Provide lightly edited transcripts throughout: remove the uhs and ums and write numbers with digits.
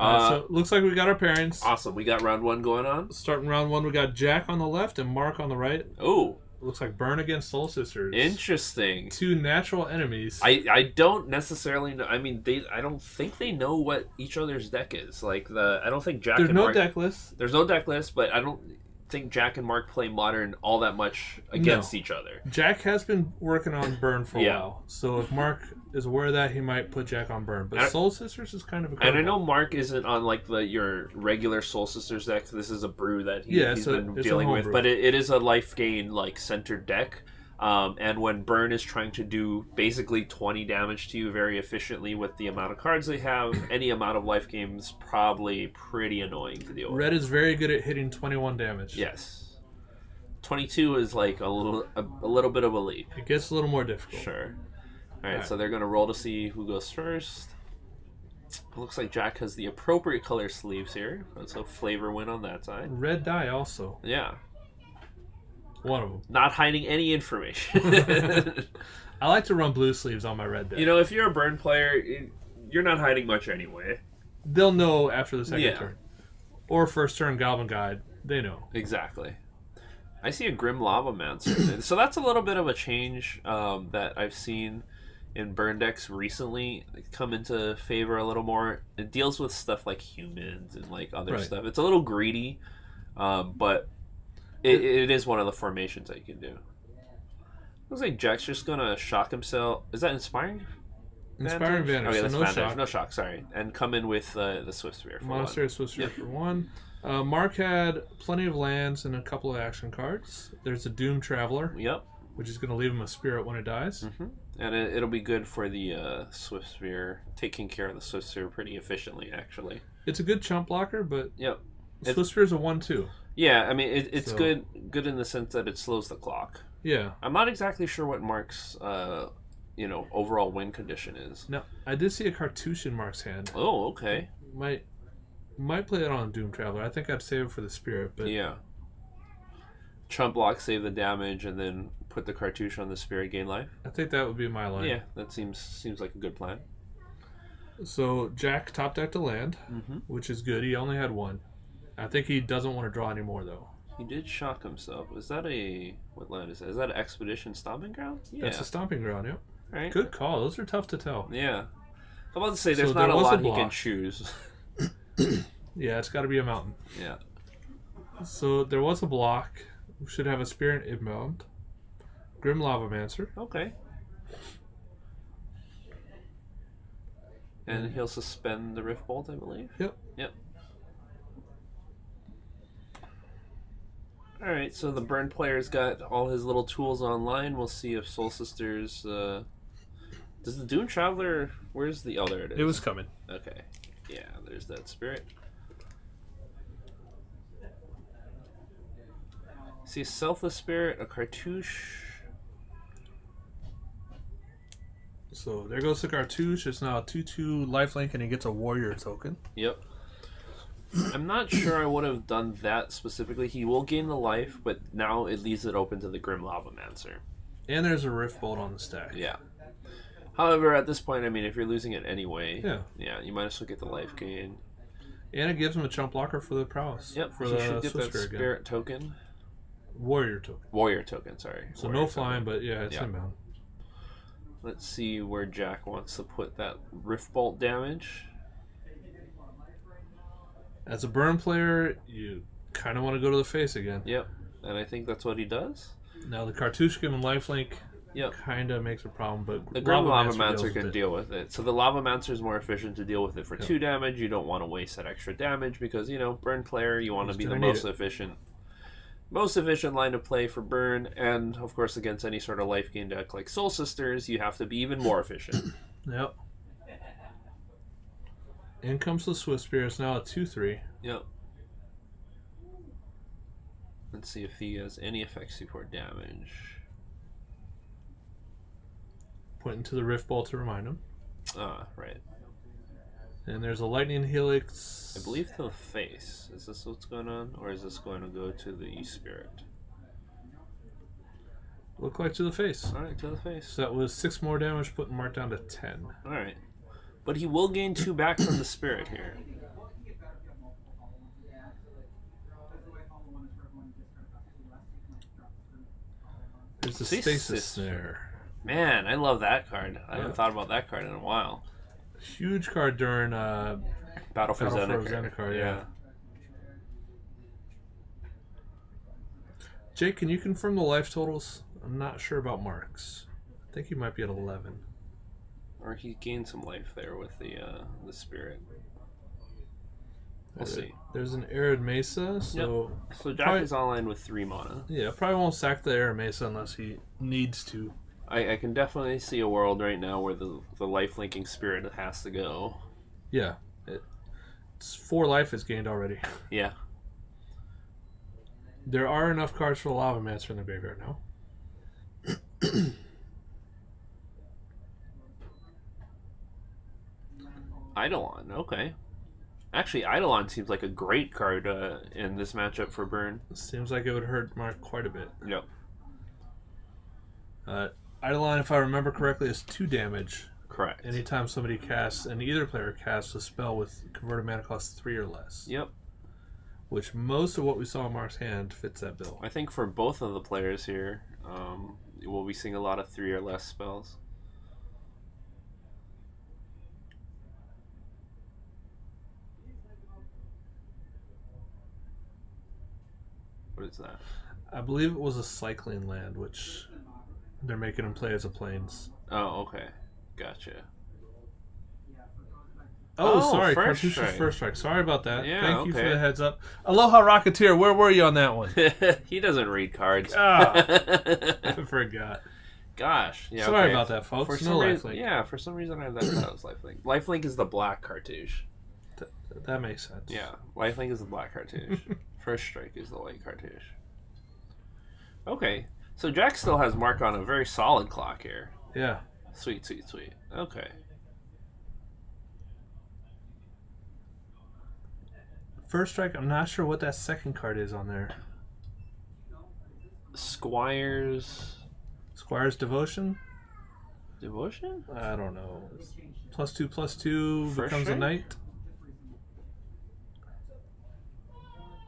Alright, so it looks like we got our pairings. Awesome. We got round 1 going on. Starting round 1, we got Jack on the left and Mark on the right. Oh. Looks like Burn against Soul Sisters. Interesting. 2 natural enemies. I don't necessarily know. I mean, I don't think they know what each other's deck is. Like I don't think Jack. There's and no Mark, deck list. There's no deck list, but I don't think Jack and Mark play Modern all that much against each other. Jack has been working on Burn for a while, so if Mark is aware of that, he might put Jack on Burn. But Soul Sisters is kind of a and I know Mark isn't on like your regular Soul Sisters deck. This is a brew that he's been dealing with, but it is a life gain like centered deck. And when Burn is trying to do basically 20 damage to you very efficiently with the amount of cards they have, any amount of life gain is probably pretty annoying to deal with. Red is very good at hitting 21 damage. Yes. 22 is like a little bit of a leap. It gets a little more difficult. Sure. Alright, so they're going to roll to see who goes first. It looks like Jack has the appropriate color sleeves here. That's a flavor win on that side. Red die also. Yeah. One of them. Not hiding any information. I like to run blue sleeves on my red deck. You know, if you're a Burn player, you're not hiding much anyway. They'll know after the second turn. Or first turn Goblin Guide. They know. Exactly. I see a Grim Lavamancer. So that's a little bit of a change that I've seen in Burn decks recently come into favor a little more. It deals with stuff like humans and like other stuff. It's a little greedy, but it is one of the formations that you can do. Looks like Jack's just gonna shock himself. Is that Inspiring? Inspiring Vanish. Okay, so that's no Vanish. shock. No shock, sorry. And come in with the Swift Sphere for Monastery Swift Sphere for 1. Mark had plenty of lands and a couple of action cards. There's a Doom Traveler. Yep. Which is going to leave him a spirit when it dies. Mm-hmm. And it'll be good for the Swift Sphere, taking care of the Swift Sphere pretty efficiently, actually. It's a good chump blocker, but yep. Swift Sphere is a 1/2. Yeah, I mean, it's good in the sense that it slows the clock. Yeah. I'm not exactly sure what Mark's overall win condition is. No, I did see a cartouche in Mark's hand. Oh, okay. Might play it on Doom Traveler. I think I'd save it for the spirit, but yeah. Chump block, save the damage, and then put the cartouche on the spirit, gain life. I think that would be my line. Yeah, that seems like a good plan. So Jack top decked a land, which is good. He only had 1. I think he doesn't want to draw anymore though. He did shock himself. Is that what land is that? Is that an Expedition Stomping Ground? Yeah. That's a Stomping Ground, yep. Right. Good call. Those are tough to tell. Yeah. I'm about to say there's not a lot he can choose. Yeah, it's got to be a mountain. Yeah. So there was a block. We should have a Spirit Inbound. Grim Lavamancer. Okay. And he'll suspend the Rift Bolt, I believe? Yep. Yep. Alright, so the Burn player's got all his little tools online. We'll see if Soul Sisters... Does the Doom Traveler... Where's the... Oh, there it is. It was coming. Okay. Yeah, there's that spirit. See a Selfless Spirit, a Cartouche... So there goes the cartouche. It's now a 2/2 lifelink, and he gets a warrior token. Yep. I'm not sure I would have done that specifically. He will gain the life, but now it leaves it open to the Grim Lavamancer. And there's a Rift Bolt on the stack. Yeah. However, at this point, I mean, if you're losing it anyway, yeah, you might as well get the life gain. And it gives him a chump blocker for the prowess. Yep. For he the should get that spirit spirit token. Warrior token. Warrior token. Sorry. So warrior no flying, but yeah, it's inbound. Let's see where Jack wants to put that Rift Bolt damage. As a Burn player, you kind of want to go to the face again. Yep, and I think that's what he does. Now the cartouche giving lifelink kind of makes a problem, but the Grim Lavamancer can deal with it. So the Lavamancer is more efficient to deal with it for 2 damage. You don't want to waste that extra damage because, you know, Burn player, you want to be the most efficient line of play for Burn, and of course against any sort of life gain deck like Soul Sisters, you have to be even more efficient. Yep. In comes the Swift Spear. It's now a 2/3. Yep. Let's see if he has any effect support damage. Put into the Rift Bolt to remind him. Ah, right. And there's a Lightning Helix. I believe to the face. Is this what's going on? Or is this going to go to the Spirit? Look like to the face. Alright, to the face. So that was 6 more damage, putting Mark down to 10. Alright. But he will gain 2 back from the Spirit here. There's the Stasis Snare. Man, I love that card. I haven't thought about that card in a while. Huge card during Battle for Zendikar, yeah. Jake, can you confirm the life totals? I'm not sure about Mark's. I think he might be at 11. Or he gained some life there with the spirit. We'll see. There's an Arid Mesa, so... Yep. So Jack is online with 3 mana. Yeah, probably won't sack the Arid Mesa unless he needs to. I can definitely see a world right now where the life-linking spirit has to go. Yeah. It's 4 life is gained already. Yeah. There are enough cards for the Lava Mancer in the graveyard now. Eidolon, okay. Actually, Eidolon seems like a great card in this matchup for Burn. Seems like it would hurt Mark quite a bit. Yep. Eidolon, if I remember correctly, is 2 damage. Correct. Anytime somebody casts, and either player casts a spell with converted mana cost 3 or less. Yep. Which most of what we saw in Mark's hand fits that bill. I think for both of the players here, we'll be seeing a lot of 3 or less spells. What is that? I believe it was a cycling land, which they're making him play as a plains. Oh, okay. Gotcha. Oh, sorry. First Cartouche's strike. First Strike. Sorry about that. Yeah, Thank you for okay. the heads up. Aloha Rocketeer, where were you on that one? He doesn't read cards. I forgot. Gosh. Yeah, Sorry okay. about that, folks. For No some lifelink. Yeah, for some reason I thought that was lifelink. Lifelink is the black cartouche. That makes sense. Yeah, lifelink is the black cartouche. First Strike is the white cartouche. Okay, so Jack still has Mark on a very solid clock here. Yeah. Sweet, sweet, sweet. Okay. First Strike, I'm not sure what that second card is on there. Squire's Devotion? Devotion? I don't know. +2/+2 First becomes a strike? knight.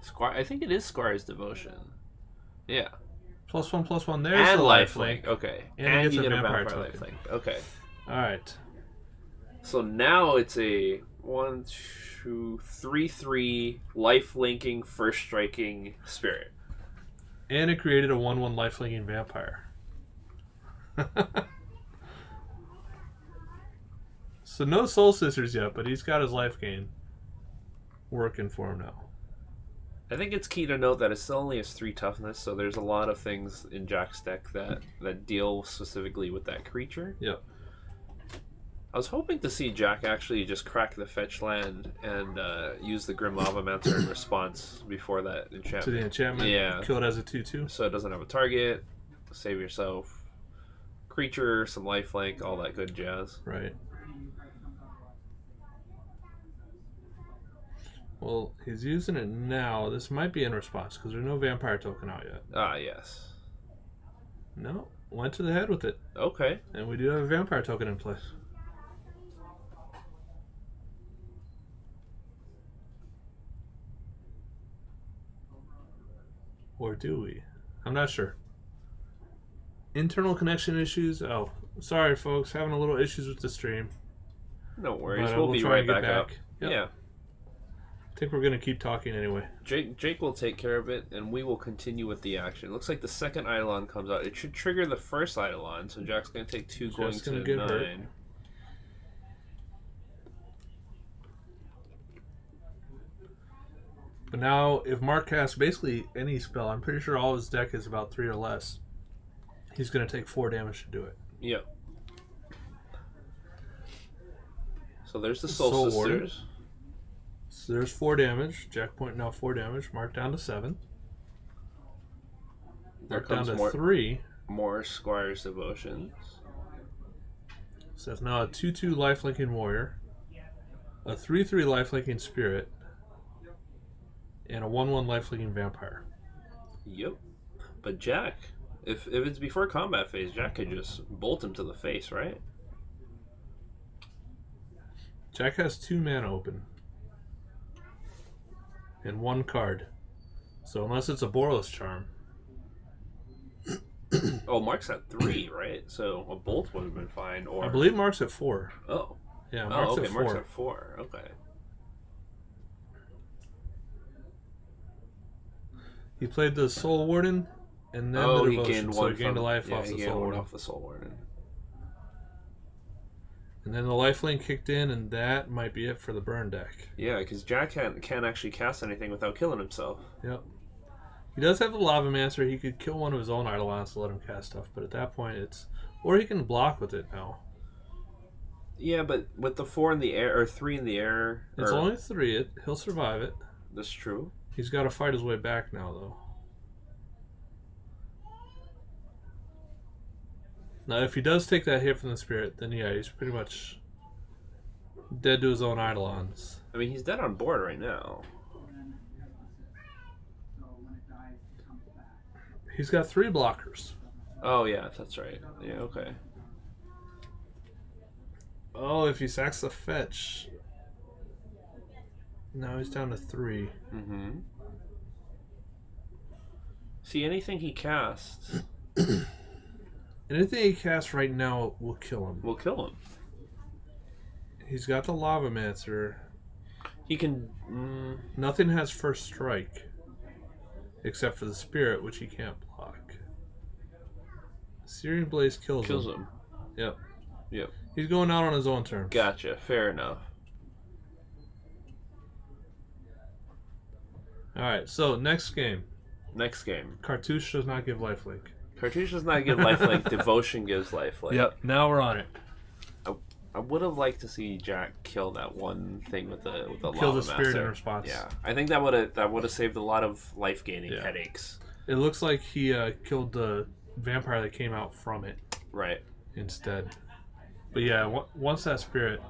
Squire. I think it is Squire's Devotion. Yeah. +1/+1. There's And the lifelink. Okay. And he you gets get a a vampire vampire token. lifelink. Okay. All right. So now it's a 1, 2, 3/3 life linking, first striking spirit. And it created a 1/1 lifelinking vampire. So no Soul Sisters yet, but he's got his life gain working for him now. I think it's key to note that it still only has 3 toughness, so there's a lot of things in Jack's deck that deal specifically with that creature. Yep. I was hoping to see Jack actually just crack the fetch land and use the Grim Lava Mancer in response before that enchantment. To the enchantment? Yeah. Kill it as a 2/2? So it doesn't have a target, save yourself, creature, some lifelink, all that good jazz. Right. Well, he's using it now. This might be in response because there's no vampire token out yet. Ah, yes. No, went to the head with it. Okay. And we do have a vampire token in place. Or do we? I'm not sure. Internal connection issues. Oh, sorry, folks. Having a little issues with the stream. No worries. But, We'll be try right and get back up. Yep. Yeah. I think we're going to keep talking anyway. Jake will take care of it, and we will continue with the action. It looks like the second Eidolon comes out. It should trigger the first Eidolon, so Jack's going to take 2 going Just gonna to get 9. hurt. But now, if Mark casts basically any spell, I'm pretty sure all his deck is about 3 or less. He's going to take 4 damage to do it. Yep. So there's the Soul Warden. Sisters. So there's 4 damage. Jack point now 4 damage. Mark down to 7. There Mark down comes to more 3. more Squire's Devotions. So it's now a 2/2 lifelinking warrior, a 3/3 lifelinking spirit, and a 1/1 lifelinking vampire. Yep. But Jack, if it's before combat phase, Jack could just bolt him to the face, right? Jack has 2 mana open. And 1 card. So unless it's a Boros Charm. Oh, Mark's at 3, right? So a bolt would have been fine. I Or believe Mark's at 4. oh, Yeah, oh, Mark's okay. at Mark's 4. at 4. Okay. He played the Soul Warden and then the Oh, he Devotion, gained so one he gained a from life yeah. off He the gained Soul one Warden. off the Soul Warden. And then the lifelink kicked in, and that might be it for the burn deck. Yeah, because Jack can't actually cast anything without killing himself. Yep. He does have the Lava Mancer. He could kill one of his own Eidolons to let him cast stuff, but at that point it's... Or he can block with it now. Yeah, but with the 4 in the air, or 3 in the air... It's only 3. He'll survive it. That's true. He's got to fight his way back now, though. Now, if he does take that hit from the Spirit, then yeah, he's pretty much dead to his own Eidolons. I mean, he's dead on board right now. He's got 3 blockers. Oh, yeah, that's right. Yeah, okay. Oh, if he sacks the fetch... Now he's down to 3. Mm-hmm. See, anything he casts Anything he casts right now will kill him. will kill him. He's got the Lava Mancer. He can... Nothing has first strike. Except for the Spirit, which he can't block. Searing Blaze kills him. Yep. Yep. He's going out on his own terms. Gotcha. Fair enough. Alright, so next game. Next game. Cartouche does not give lifelink. Cartouche does not give lifelink. Devotion gives lifelink. Yep, now we're on it. I would have liked to see Jack kill that one thing with the Kill Lava the Spirit Master. in response. Yeah, I think that would have saved a lot of life gaining headaches. It looks like he killed the vampire that came out from it. Right. Instead. But yeah, once that Spirit,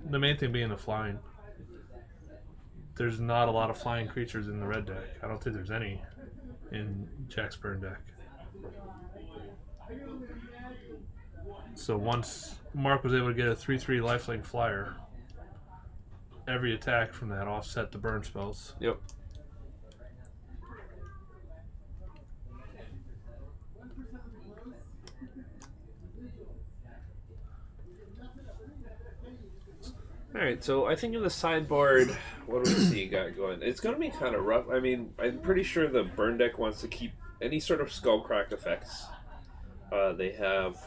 the main thing being the flying, there's not a lot of flying creatures in the red deck. I don't think there's any in Jack's burn deck. So once Mark was able to get a 3/3 lifelink flyer, every attack from that offset the burn spells. Yep. Alright, so I think in the sideboard, what do we see got going? It's going to be kind of rough. I mean, I'm pretty sure the burn deck wants to keep any sort of Skullcrack effects. They have...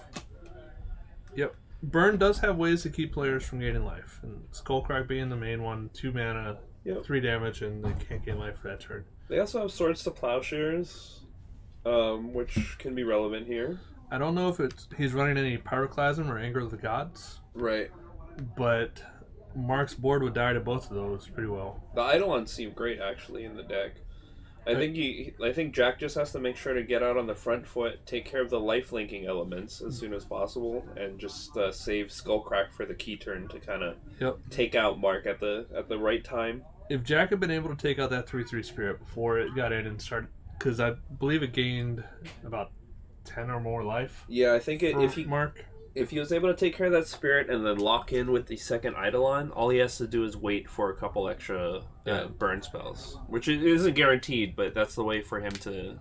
Yep. Burn does have ways to keep players from gaining life. And Skullcrack being the main one, 2 mana, 3 damage, and they can't gain life for that turn. They also have Swords to Plowshares, which can be relevant here. I don't know if he's running any Pyroclasm or Anger of the Gods. Right. But Mark's board would die to both of those pretty well. The Eidolons seem great, actually, in the deck. I think Jack just has to make sure to get out on the front foot, take care of the life-linking elements as soon as possible, and just save Skullcrack for the key turn to kind of take out Mark at the right time. If Jack had been able to take out that 3/3 Spirit before it got in and started, because I believe it gained about 10 or more life. Yeah, I think if he was able to take care of that Spirit and then lock in with the second Eidolon, all he has to do is wait for a couple extra burn spells, which isn't guaranteed, but that's the way for him to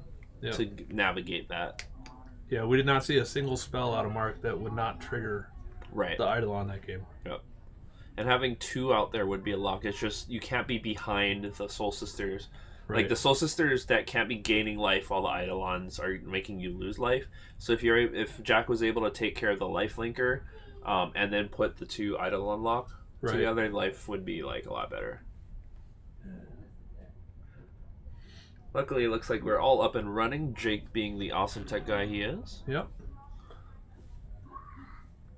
navigate that. Yeah, we did not see a single spell out of Mark that would not trigger the Eidolon that game. Yep. And having 2 out there would be a lock. It's just you can't be behind the Soul Sisters. Right. Like the Soul Sisters that can't be gaining life while the Eidolons are making you lose life. So if Jack was able to take care of the life linker, and then put the 2 Eidolon lock together, life would be like a lot better. Luckily, it looks like we're all up and running. Jake being the awesome tech guy he is. Yep.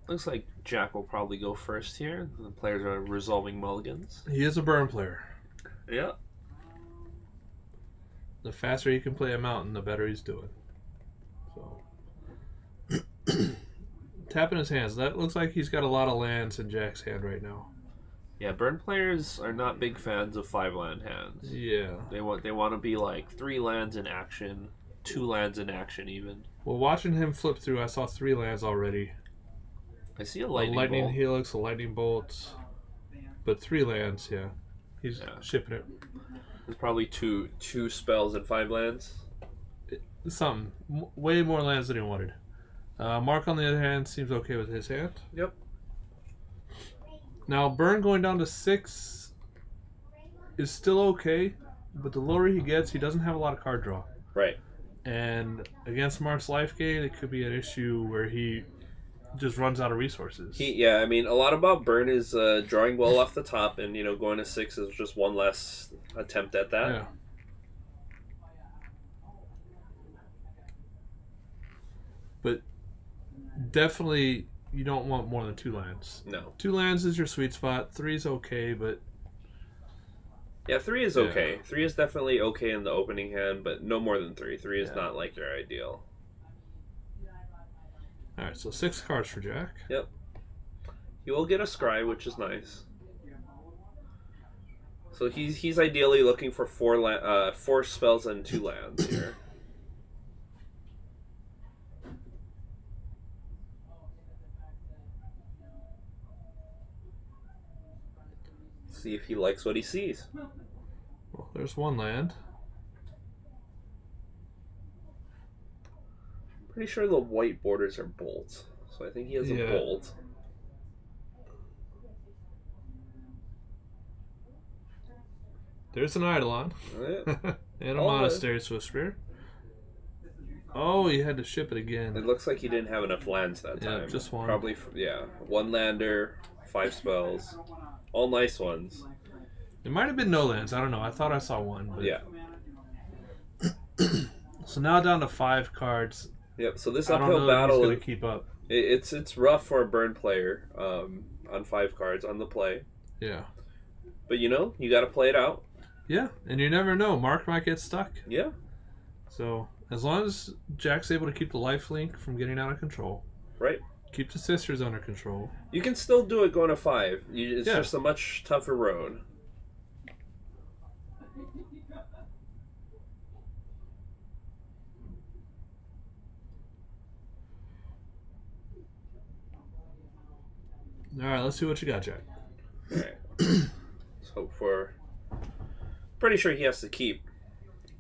Looks like Jack will probably go first here. The players are resolving mulligans. He is a burn player. Yeah. The faster he can play a mountain, the better he's doing. So, tapping his hands. That looks like he's got a lot of lands in Jack's hand right now. Yeah, burn players are not big fans of 5-land hands. Yeah. They want to be like 3 lands in action, 2 lands in action even. Well, watching him flip through, I saw 3 lands already. I see a lightning bolt. Helix, a lightning bolt, but 3 lands. Yeah, he's shipping it. There's probably two spells and 5 lands. something. Way more lands than he wanted. Mark, on the other hand, seems okay with his hand. Yep. Now, Burn going down to 6 is still okay, but the lower he gets, he doesn't have a lot of card draw. Right. And against Mark's life gain, it could be an issue where he just runs out of resources. I mean, a lot about Burn is drawing well off the top, and going to 6 is just one less attempt at that. Yeah. But definitely, you don't want more than 2 lands. No. 2 lands is your sweet spot. 3 is okay, but... Yeah, 3 is okay. 3 is definitely okay in the opening hand, but no more than 3. 3 is not like your ideal. Alright, so 6 cards for Jack. Yep. You will get a Scry, which is nice. So he's ideally looking for 4 spells and 2 lands here. See if he likes what he sees. Well, there's 1 land. Pretty sure the white borders are bolts, so I think he has a bolt. There's an Eidolon. And a Monastery Swiftspear. Oh, he had to ship it again. It looks like he didn't have enough lands that time. Yeah, just 1. Probably, 1 lander, 5 spells. All nice ones. It might have been no lands. I don't know. I thought I saw 1. But... Yeah. So now down to 5 cards. Yep. So this uphill uphill battle battle is going to keep up. It's rough for a Burn player on 5 cards on the play. Yeah. But you got to play it out. Yeah, and you never know. Mark might get stuck. Yeah. So as long as Jack's able to keep the lifelink from getting out of control. Right. Keep the sisters under control. You can still do it going to 5. It's just a much tougher road. All right, let's see what you got, Jack. All right. Let's hope for... Pretty sure he has to keep.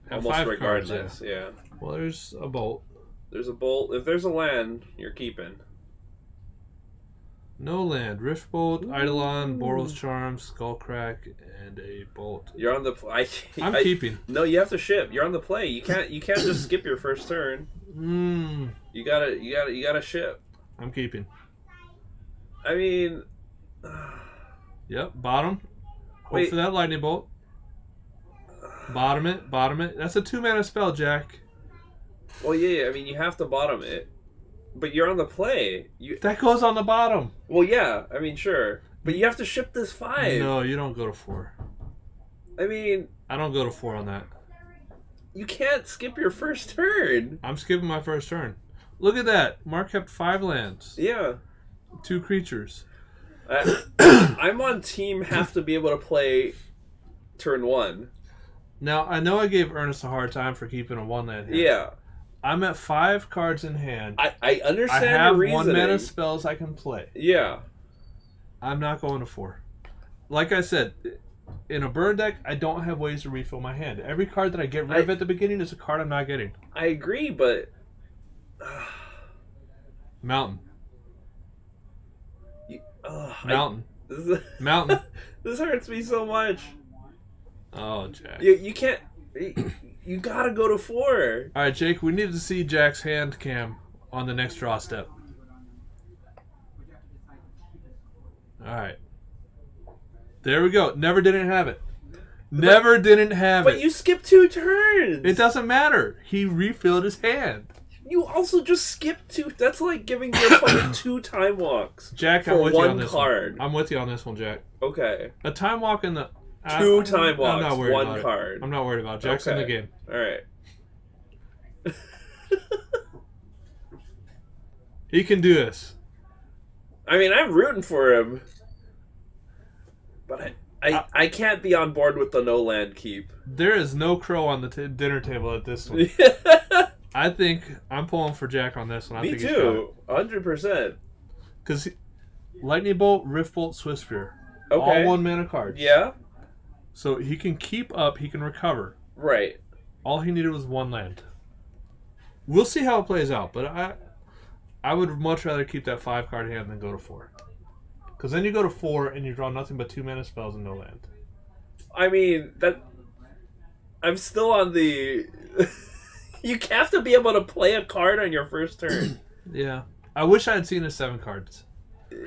Almost regardless. Cards, yeah. Well, there's a bolt. There's a bolt. If there's a land, you're keeping. No land. Riftbolt, Eidolon, Boral's Charm, Skullcrack, and a bolt. You're on the I'm keeping. No, you have to ship. You're on the play. You can't just skip your first turn. You gotta ship. I'm keeping. I mean, yep, bottom. Hope for that lightning bolt. Bottom it. That's a 2-mana spell, Jack. Well, yeah. I mean, you have to bottom it, but you're on the play. That goes on the bottom. Well, yeah. I mean, sure, but you have to ship this 5. No, you don't go to 4. I mean, I don't go to 4 on that. You can't skip your first turn. I'm skipping my first turn. Look at that. Mark kept 5 lands. Yeah. 2 creatures. I'm on team have to be able to play turn 1. Now, I know I gave Ernest a hard time for keeping a 1-land hand. Yeah. I'm at 5 cards in hand. I understand I have your reasoning. 1-mana spells I can play. Yeah. I'm not going to 4. Like I said, in a burn deck, I don't have ways to refill my hand. Every card that I get rid of at the beginning is a card I'm not getting. I agree, but... Mountain. Mountain. Mountain. This hurts me so much. Oh, Jack. You can't... You gotta go to 4. All right, Jake, we need to see Jack's hand cam on the next draw step. All right. There we go. Never didn't have it. Never didn't have it. But you skipped 2 turns. It doesn't matter. He refilled his hand. You also just skipped 2. That's like giving your opponent 2 time walks. Jack, I'm with you on this one. I'm with you on this one, Jack. Okay. A time walk in the... 2 time walks, I'm not worried 1 about card. It. I'm not worried about it. Jack's in the game. All right. He can do this. I mean, I'm rooting for him. But I can't be on board with the no land keep. There is no crow on the dinner table at this one. I think I'm pulling for Jack on this one. Me too. 100%. Because Lightning Bolt, Rift Bolt, Swiftspear. Okay. All 1-mana cards. Yeah. So he can keep up, he can recover. Right. All he needed was 1 land. We'll see how it plays out, but I would much rather keep that 5 card hand than go to 4. Because then you go to 4 and you draw nothing but 2 mana spells and no land. I mean, that I'm still on the. You have to be able to play a card on your first turn. Yeah. I wish I had seen the 7 cards.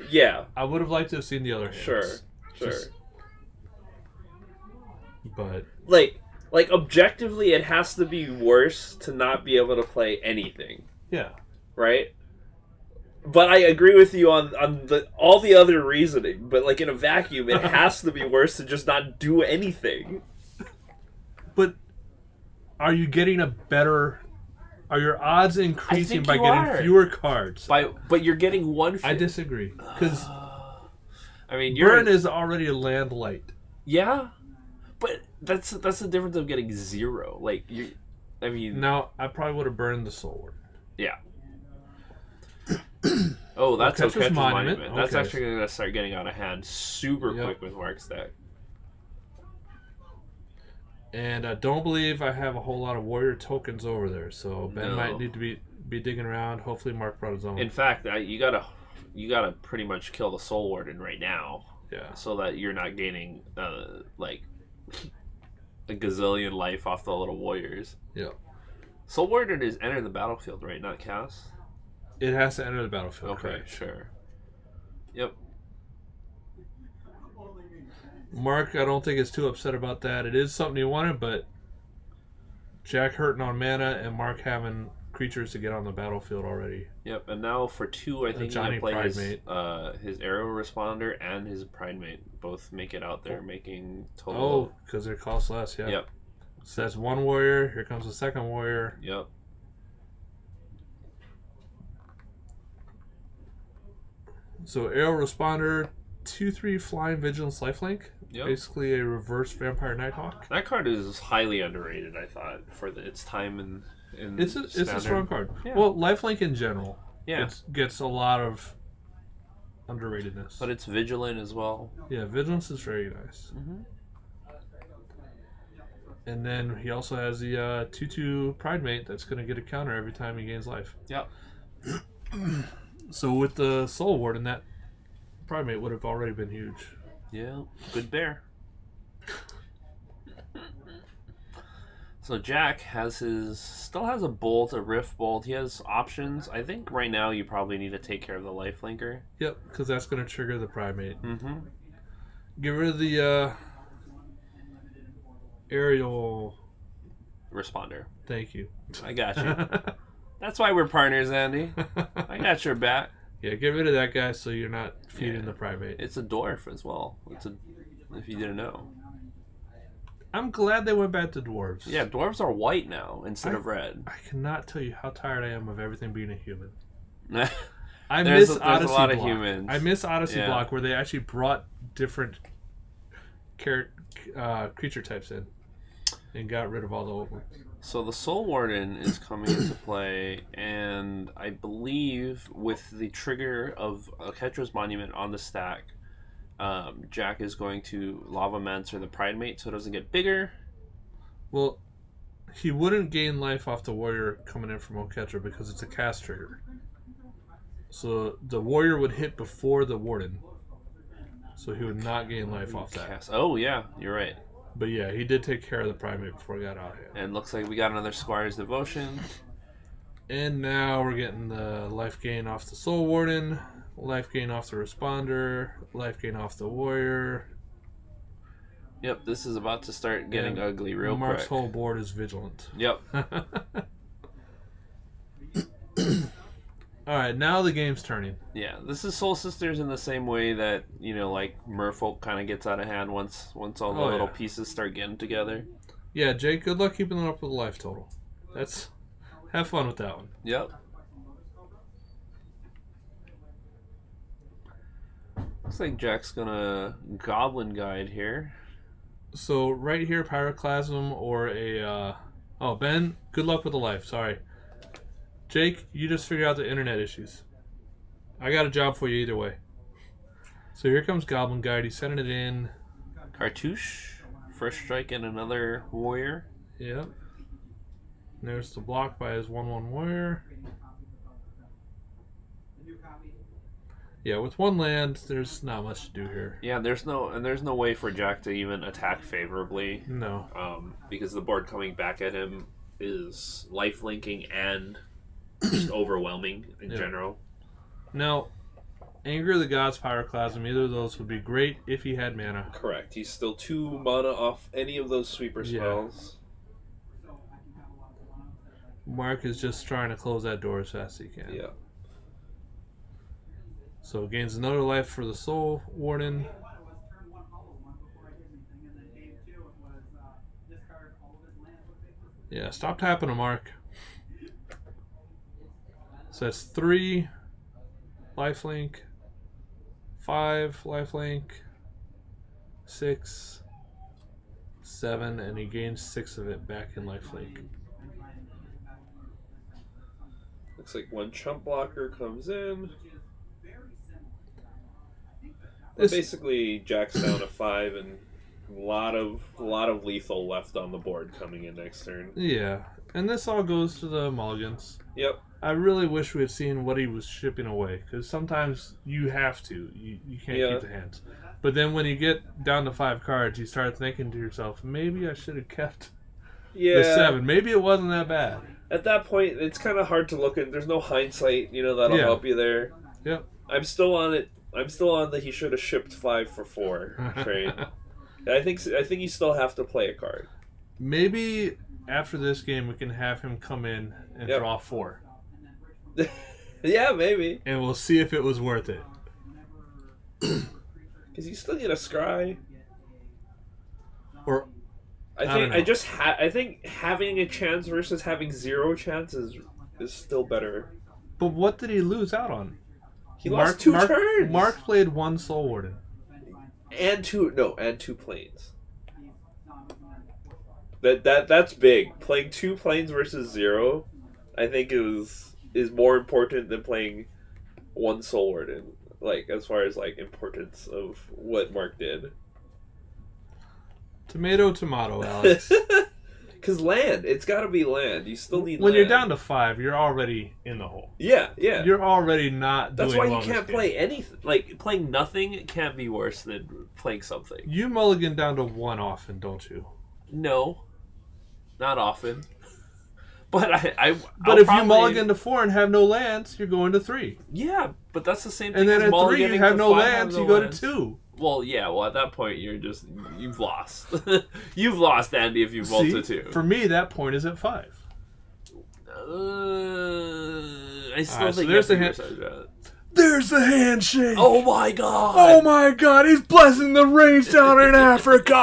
Yeah. I would have liked to have seen the other hands. Sure. But like objectively, it has to be worse to not be able to play anything. yeah. Right? But I agree with you on all the other reasoning. But like in a vacuum, it has to be worse to just not do anything. But are you getting a better? Are your odds increasing by getting fewer cards? But you're getting one. I disagree because I mean, burn is already a land light. Yeah, but that's the difference of getting 0. Like you, I mean, now I probably would have burned the Soul Ward. Yeah. Oh, that's Catcher's Monument. Okay. That's actually going to start getting out of hand super quick with Mark's deck. And I don't believe I have a whole lot of warrior tokens over there, so Ben might need to be digging around. Hopefully Mark brought his own. In fact, you gotta pretty much kill the Soul Warden right now. Yeah. So that you're not gaining like a gazillion life off the little warriors. Yeah. Soul Warden is enter the battlefield, right? Not cast? It has to enter the battlefield. Okay, correct. Sure. Yep. Mark, I don't think is too upset about that. It is something he wanted, but Jack hurting on mana and Mark having creatures to get on the battlefield already. Yep, and now for 2, I think Johnny he play Pridemate. his Arrow Responder and his Pridemate both make it out there, making total. Oh, because they cost less, yeah. Yep. So that's 1 warrior. Here comes the 2nd warrior. Yep. So Arrow Responder, 2/3 Flying Vigilance Lifelink. Yep. Basically a reverse Vampire Nighthawk. That card is highly underrated, I thought, for its time in it's a strong card. Yeah. Well, Lifelink in general, yeah, gets a lot of underratedness. But it's vigilant as well. Yeah, Vigilance is very nice. Mm-hmm. And then he also has the 2/2 Pridemate that's going to get a counter every time he gains life. Yep. So with the Soul Warden, that Pridemate would have already been huge. Yeah, good bear. So Jack still has a bolt, a rift bolt. He has options. I think right now you probably need to take care of the lifelinker. Yep, because that's going to trigger the Pridemate. Mm-hmm. Get rid of the aerial Responder. Thank you. I got you. That's why we're partners, Andy. I got your back. Yeah, get rid of that guy so you're not feeding the Pridemate. It's a dwarf as well. If you didn't know. I'm glad they went back to dwarves. Yeah, dwarves are white now instead of red. I cannot tell you how tired I am of everything being a human. I miss there's Odyssey a lot Block. of humans. I miss Odyssey Block where they actually brought different creature types in and got rid of all the old ones. So the Soul Warden is coming into play, and I believe with the trigger of a Ketra's Monument on the stack, Jack is going to Lavamancer the Pridemate so it doesn't get bigger. Well, he wouldn't gain life off the warrior coming in from Oketra because it's a cast trigger. So the warrior would hit before the warden. So he would not gain life off that. Oh, yeah, you're right. But yeah, he did take care of the Primate before he got out here. And looks like we got another Squire's Devotion. And now we're getting the life gain off the Soul Warden, life gain off the Responder, life gain off the Warrior. Yep, this is about to start getting ugly real quick. Mark's whole board is Vigilant. Yep. Alright, now the game's turning. Yeah, this is Soul Sisters in the same way that, like Merfolk kind of gets out of hand once all the little pieces start getting together. Yeah, Jake, good luck keeping it up with the life total. Have fun with that one. Yep. Looks like Jack's gonna Goblin Guide here. So right here, Pyroclasm or a... Ben, good luck with the life. Sorry. Jake, you just figure out the internet issues. I got a job for you either way. So here comes Goblin Guide. He's sending it in. Cartouche. First strike and another warrior. Yep. There's the block by his 1/1 warrior. Yeah, with one land, there's not much to do here. Yeah, there's no way for Jack to even attack favorably. No. Because the board coming back at him is life linking and just overwhelming in general. Now, Anger of the Gods, Pyroclasm, either of those would be great if he had mana. Correct. He's still 2 mana off any of those sweeper spells. Mark is just trying to close that door as fast as he can. Yeah. So gains another life for the Soul Warden. Yeah, stop tapping him, Mark. So that's 3 lifelink, 5 lifelink, 6, 7, and he gains 6 of it back in lifelink. Looks like one chump blocker comes in. Basically, Jack's down to 5 and a lot of lethal left on the board coming in next turn. Yeah, and this all goes to the mulligans. Yep. I really wish we had seen what he was shipping away, because sometimes you have to. You can't keep the hands. But then when you get down to 5 cards, you start thinking to yourself, maybe I should have kept the 7. Maybe it wasn't that bad. At that point, it's kind of hard to look at. There's no hindsight, that'll help you there. Yep. I'm still on it. I'm still on the he should have shipped 5 for 4 train. I think you still have to play a card. Maybe after this game we can have him come in and draw 4. Yeah, maybe. And we'll see if it was worth it. Because you still need a scry. Or I think having a chance versus having 0 chances is still better. But what did he lose out on? He lost 2 turns. Mark played 1 Soul Warden. And 2 planes. That's big. Playing 2 planes versus 0, I think is more important than playing 1 Soul Warden. Like, as far as importance of what Mark did. Tomato, Alex. Because land, it's got to be land. You still need when land. You're down to 5, you're already in the hole. Yeah. You're already not doing well. That's why you can't play anything. Like, playing nothing can't be worse than playing something. You mulligan down to 1 often, don't you? No. Not often. But But if you mulligan to 4 and have no lands, you're going to 3. Yeah, but that's the same thing. And then as at 3, you have no lands, you go to 2. Well, yeah. Well, at that point, you've lost. You've lost, Andy, if you vault to 2. For me, that point is at 5. I still think there's the hand. There's the handshake. Oh my god! Oh my god! He's blessing the rains down in Africa.